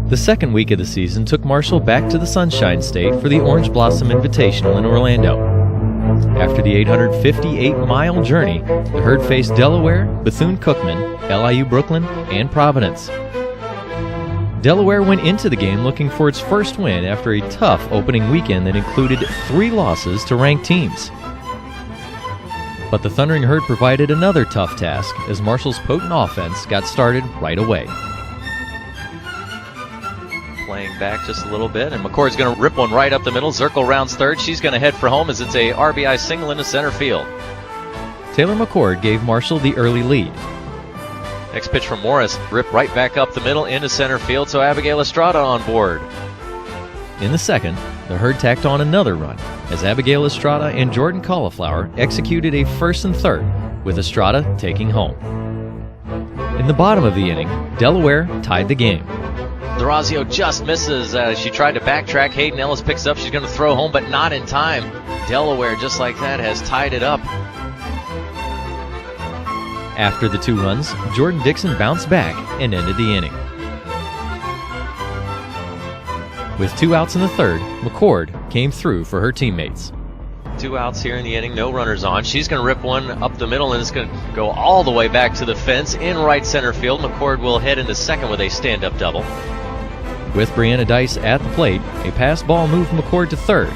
The second week of the season took Marshall back to the Sunshine State for the Orange Blossom Invitational in Orlando. After the 858-mile journey, the herd faced Delaware, Bethune Cookman, LIU Brooklyn, and Providence. Delaware went into the game looking for its first win after a tough opening weekend that included 3 losses to ranked teams. But the Thundering Herd provided another tough task as Marshall's potent offense got started right away. Playing back just a little bit, and McCord's going to rip one right up the middle. Zirkle rounds third. She's going to head for home as it's a RBI single into center field. Taylor McCord gave Marshall the early lead. Next pitch from Morris, ripped right back up the middle into center field, so Abigail Estrada on board. In the second, the Herd tacked on another run as Abigail Estrada and Jordan Cauliflower executed a first and third, with Estrada taking home. In the bottom of the inning, Delaware tied the game. D'Orazio just misses. She tried to backtrack. Hayden Ellis picks up. She's going to throw home, but not in time. Delaware, just like that, has tied it up. After the 2 runs, Jordan Dixon bounced back and ended the inning. With 2 outs in the third, McCord came through for her teammates. 2 outs here in the inning, no runners on. She's going to rip one up the middle, and it's going to go all the way back to the fence in right center field. McCord will head into second with a stand-up double. With Brianna Dice at the plate, a pass ball moved McCord to third.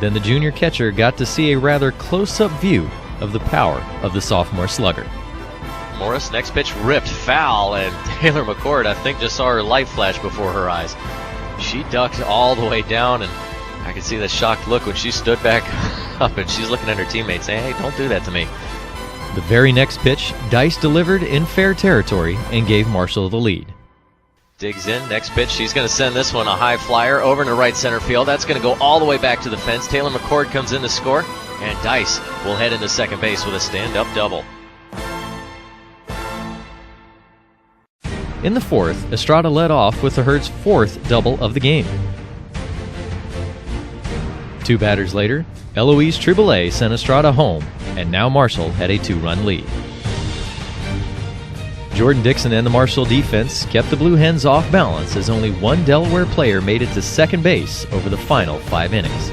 Then the junior catcher got to see a rather close-up view of the power of the sophomore slugger. Morris, next pitch ripped foul, and Taylor McCord, I think, just saw her light flash before her eyes. She ducked all the way down, and I could see that shocked look when she stood back up, and she's looking at her teammates saying, "Hey, don't do that to me." The very next pitch, Dice delivered in fair territory and gave Marshall the lead. Digs in, next pitch, she's going to send this one a high flyer over into right center field. That's going to go all the way back to the fence. Taylor McCord comes in to score, and Dice will head into second base with a stand-up double. In the fourth, Estrada led off with the Herd's 4th double of the game. 2 batters later, Eloise Triboulet sent Estrada home, and now Marshall had a 2-run lead. Jordan Dixon and the Marshall defense kept the Blue Hens off balance as only 1 Delaware player made it to second base over the final 5 innings.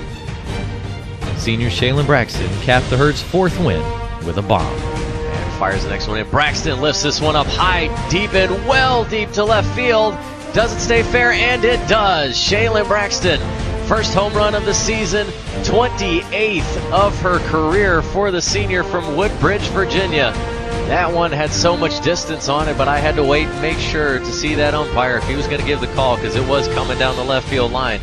Senior Shaylin Braxton capped the Herd's 4th win with a bomb. And fires the next one in. Braxton lifts this one up high, deep, and well deep to left field. Does it stay fair? And it does. Shaylin Braxton, first home run of the season, 28th of her career for the senior from Woodbridge, Virginia. That one had so much distance on it, but I had to wait and make sure to see that umpire if he was going to give the call, because it was coming down the left field line.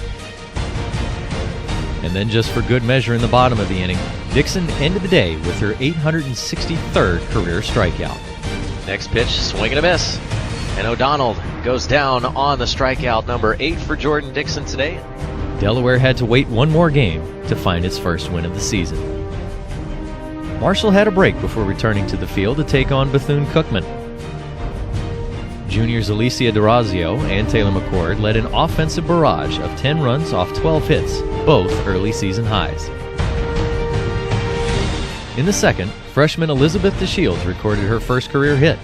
And then just for good measure in the bottom of the inning, Dixon ended the day with her 863rd career strikeout. Next pitch, swing and a miss. And O'Donnell goes down on the strikeout, number 8 for Jordan Dixon today. Delaware had to wait 1 more game to find its first win of the season. Marshall had a break before returning to the field to take on Bethune Cookman. Juniors Alicia D'Orazio and Taylor McCord led an offensive barrage of 10 runs off 12 hits, both early season highs. In the second, freshman Elizabeth DeShields recorded her first career hit.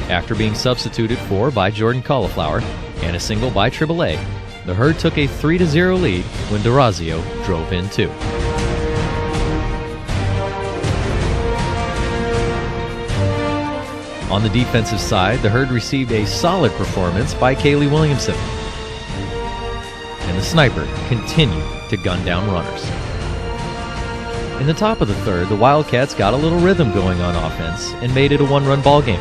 After being substituted for by Jordan Cauliflower and a single by Triboulet, the Herd took a 3-0 lead when D'Orazio drove in 2. On the defensive side, the Herd received a solid performance by Kaylee Williamson. And the sniper continued to gun down runners. In the top of the third, the Wildcats got a little rhythm going on offense and made it a 1-run ball game.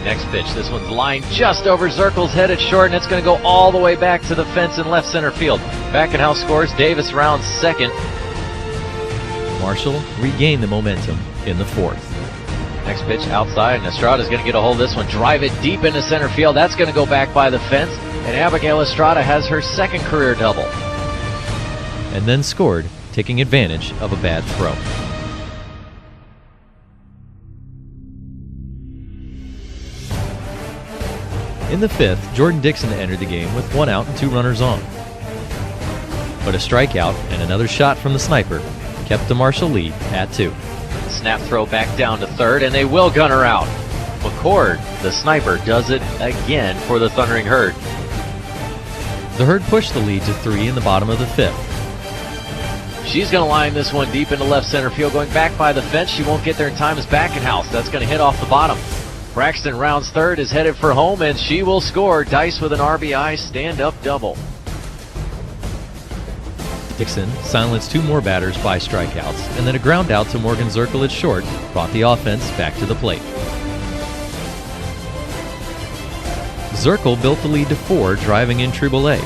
Next pitch, this one's lined just over Zirkle's head at short, and it's going to go all the way back to the fence in left center field. Back in house scores, Davis rounds second. Marshall regained the momentum in the fourth. Next pitch outside, and Estrada's going to get a hold of this one. Drive it deep into center field. That's going to go back by the fence, and Abigail Estrada has her 2nd career double. And then scored, taking advantage of a bad throw. In the 5th, Jordan Dixon entered the game with 1 out and 2 runners on. But a strikeout and another shot from the sniper kept the Marshall lead at 2. Snap throw back down to third, and they will gun her out. McCord, the sniper, does it again for the Thundering Herd. The Herd pushed the lead to 3 in the bottom of the 5th. She's going to line this one deep into left center field, going back by the fence. She won't get there in time as Backenhouse. That's going to hit off the bottom. Braxton rounds third, is headed for home, and she will score. Dice with an RBI stand-up double. Dixon silenced 2 more batters by strikeouts, and then a ground out to Morgan Zirkle at short brought the offense back to the plate. Zirkle built the lead to 4, driving in Triboulet.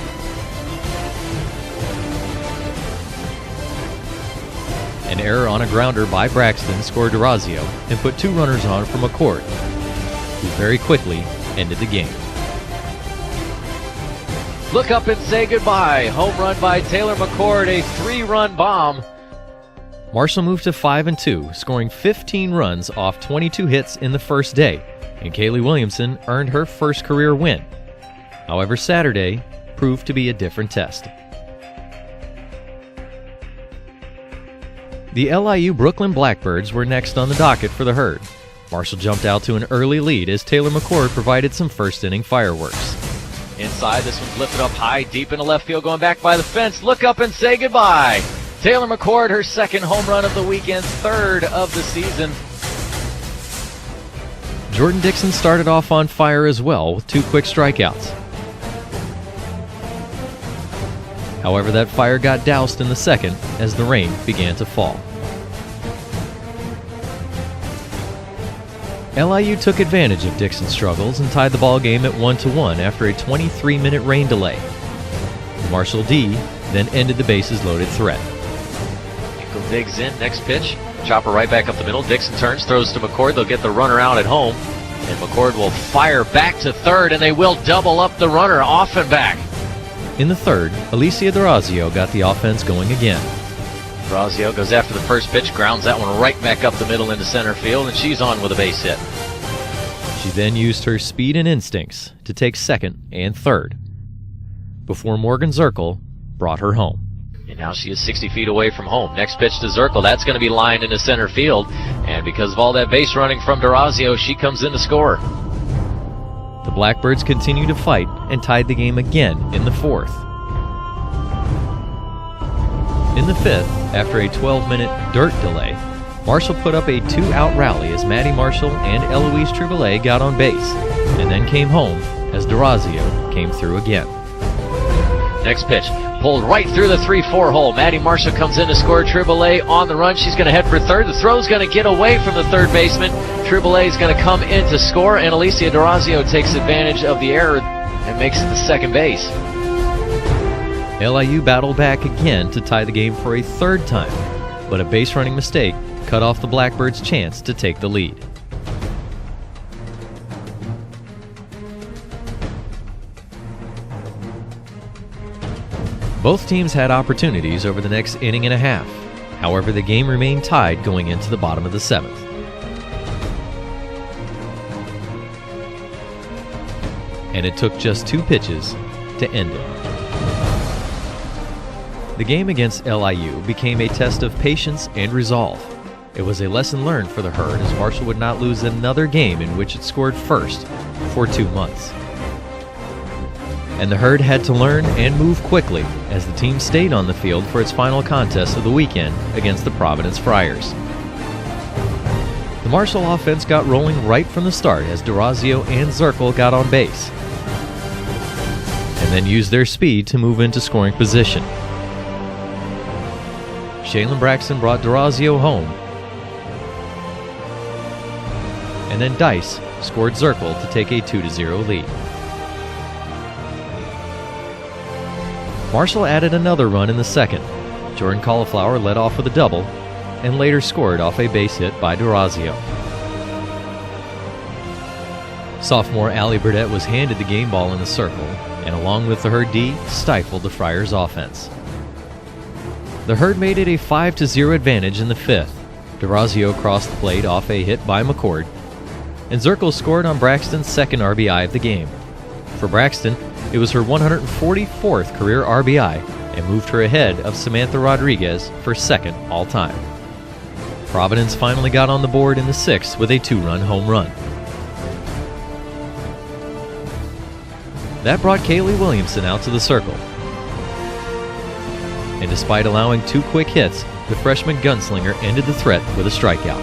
An error on a grounder by Braxton scored D'Orazio and put 2 runners on for McCord, who very quickly ended the game. Look up and say goodbye. Home run by Taylor McCord, a 3-run bomb. Marshall moved to 5-2, scoring 15 runs off 22 hits in the first day, and Kaylee Williamson earned her first career win. However, Saturday proved to be a different test. The LIU Brooklyn Blackbirds were next on the docket for the Herd. Marshall jumped out to an early lead as Taylor McCord provided some first-inning fireworks. Inside, this one's lifted up high, deep into left field, going back by the fence. Look up and say goodbye. Taylor McCord, her second home run of the weekend, 3rd of the season. Jordan Dixon started off on fire as well with 2 quick strikeouts. However, that fire got doused in the second as the rain began to fall. LIU took advantage of Dixon's struggles and tied the ball game at 1-1 after a 23-minute rain delay. Marshall D then ended the bases loaded threat. Hinkle digs in, next pitch. Chopper right back up the middle. Dixon turns, throws to McCord. They'll get the runner out at home. And McCord will fire back to third, and they will double up the runner off and back. In the third, Alicia D'Orazio got the offense going again. D'Orazio goes after the first pitch, grounds that one right back up the middle into center field, and she's on with a base hit. She then used her speed and instincts to take second and third, before Morgan Zirkle brought her home. And now she is 60 feet away from home. Next pitch to Zirkle. That's going to be lined into center field. And because of all that base running from D'Orazio, she comes in to score. The Blackbirds continued to fight and tied the game again in the 4th. In the 5th, after a 12-minute dirt delay, Marshall put up a 2-out rally as Maddie Marshall and Eloise Triboulet got on base, and then came home as D'Orazio came through again. Next pitch, pulled right through the 3-4 hole. Maddie Marshall comes in to score. Triboulet on the run. She's going to head for third. The throw's going to get away from the third baseman. Triboulet is going to come in to score, and Alicia D'Orazio takes advantage of the error and makes it to second base. LIU battled back again to tie the game for a 3rd time, but a base-running mistake cut off the Blackbirds' chance to take the lead. Both teams had opportunities over the next inning and a half. However, the game remained tied going into the bottom of the 7th. And it took just 2 pitches to end it. The game against LIU became a test of patience and resolve. It was a lesson learned for the Herd as Marshall would not lose another game in which it scored first for 2 months. And the Herd had to learn and move quickly as the team stayed on the field for its final contest of the weekend against the Providence Friars. The Marshall offense got rolling right from the start as D'Orazio and Zirkle got on base, and then used their speed to move into scoring position. Shaylin Braxton brought D'Orazio home, and then Dice scored Zirkle to take a 2-0 lead. Marshall added another run in the second. Jordan Cauliflower led off with a double, and later scored off a base hit by D'Orazio. Sophomore Allie Burdett was handed the game ball in the circle, and along with the Herd D, stifled the Friars' offense. The Herd made it a 5-0 advantage in the 5th. D'Orazio crossed the plate off a hit by McCord, and Zirkle scored on Braxton's second RBI of the game. For Braxton, it was her 144th career RBI and moved her ahead of Samantha Rodriguez for second all-time. Providence finally got on the board in the 6th with a 2-run home run. That brought Kaylee Williamson out to the circle. And despite allowing 2 quick hits, the freshman gunslinger ended the threat with a strikeout.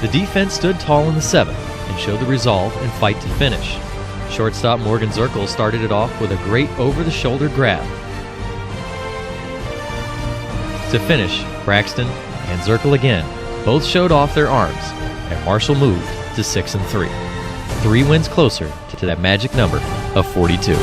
The defense stood tall in the 7th and showed the resolve and fight to finish. Shortstop Morgan Zirkle started it off with a great over-the-shoulder grab. To finish, Braxton and Zirkle again both showed off their arms, and Marshall moved to 6-3. 3 wins closer to that magic number of 42.